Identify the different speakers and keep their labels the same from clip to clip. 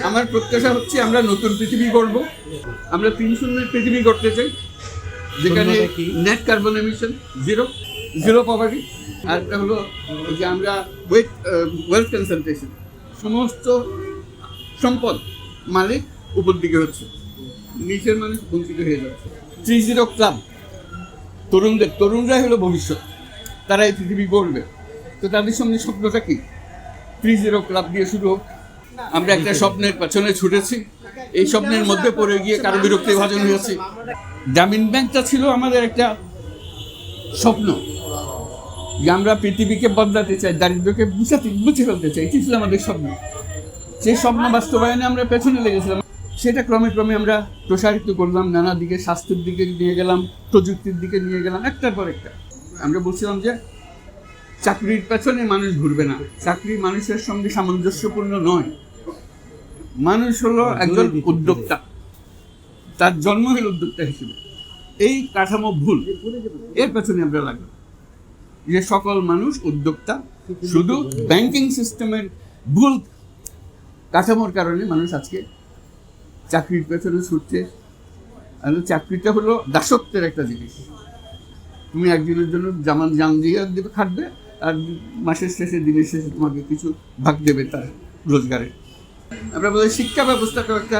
Speaker 1: আমার প্রত্যাশা হচ্ছে আমরা নতুন পৃথিবী গড়ব। আমরা 3-0 পৃথিবী গড়তে চাই, যেখানে net carbon emission zero poverty. আর একটা হলো যে আমরা ওয়েলথ কনসেন্ট্রেশন, সমস্ত সম্পদ মালিক উপর দিকে হচ্ছে, নিচের মানুষ বঞ্চিত হয়ে যাচ্ছে। 3-0 ক্লাব, তরুণরাই হলো ভবিষ্যৎ, তারা এই পৃথিবী গড়বে। তো তাদের সামনে স্বপ্নটা কি? 3-0 ক্লাব দিয়ে শুরু হোক। আমরা একটা স্বপ্নের পেছনে ছুটেছি, এই স্বপ্নের মধ্যে পড়ে গিয়ে কারো বিরক্তি ভাজন হয়েছে। গ্রামীণ ব্যাংকটা ছিল আমাদের একটা স্বপ্ন, যে আমরা পৃথিবীকে বদলাতে চাই, দারিদ্র্যকে মুছে ফেলতে চাই, এটি ছিল আমাদের স্বপ্ন। সেই স্বপ্ন বাস্তবায়নে আমরা পেছনে লেগেছিলাম। সেটা ক্রমে ক্রমে আমরা প্রসারিত করলাম, নানা দিকে, স্বাস্থ্যের দিকে নিয়ে গেলাম, প্রযুক্তির দিকে নিয়ে গেলাম, একটার পর একটা। আমরা বলছিলাম যে চাকরির পেছনে মানুষ ঘুরবে না, চাকরি মানুষের সঙ্গে সামঞ্জস্যপূর্ণ নয়। মানুষ হলো একজন উদ্যোক্তা, তার জন্ম হলো উদ্যোক্তা হিসেবে। এই কাঠামো ভুল, এর পেছনে আমরা লাগলাম যে সকল মানুষ উদ্যোক্তা। শুধু ব্যাংকিং সিস্টেমের ভুল কাঠামোর কারণে মানুষ আজকে চাকরির পেছনে ছুটছে। আর চাকরিটা হলো দাসত্বের একটা জিনিস। তুমি একদিনের জন্য জান দিয়ে দেবে, খাটবে, আর মাসের শেষে, দিনের শেষে তোমাকে কিছু ভাগ দেবে তার রোজগারে। আমরা বলি শিক্ষা ব্যবস্থাটা একটা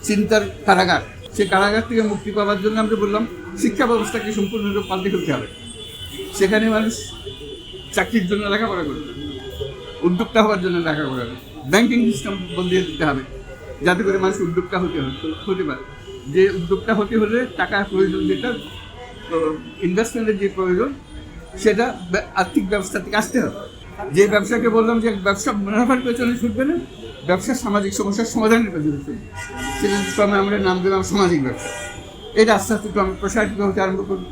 Speaker 1: চিন্তার কারাগার। সে কারাগার থেকে মুক্তি পাওয়ার জন্য আমরা বললাম শিক্ষা ব্যবস্থাকে সম্পূর্ণরূপে পাল্টে ফেলতে হবে। সেখানে মানুষ চাকরির জন্য লেখাপড়া করবে, উদ্যোক্তা হওয়ার জন্য লেখাপড়া করবে। ব্যাংকিং সিস্টেম বদলিয়ে দিতে হবে, যাতে করে মানুষ উদ্যোক্তা হতে পারে। যে উদ্যোক্তা হতে হলে টাকার প্রয়োজন, যেটা ইনভেস্টমেন্টের যে প্রয়োজন, সেটা আর্থিক ব্যবস্থা থেকে আসতে হবে। যে ব্যবসাকে বললাম যে ব্যবসা মুনাফার পেছনে ছুটবে না, ব্যবসা সামাজিক সমস্যার সমাধানের পেছনে ছুটবে। সেটা আমরা নাম দিলাম সামাজিক ব্যবসা। এটা আস্তে আস্তে আমরা প্রসারিত হতে আরম্ভ করব।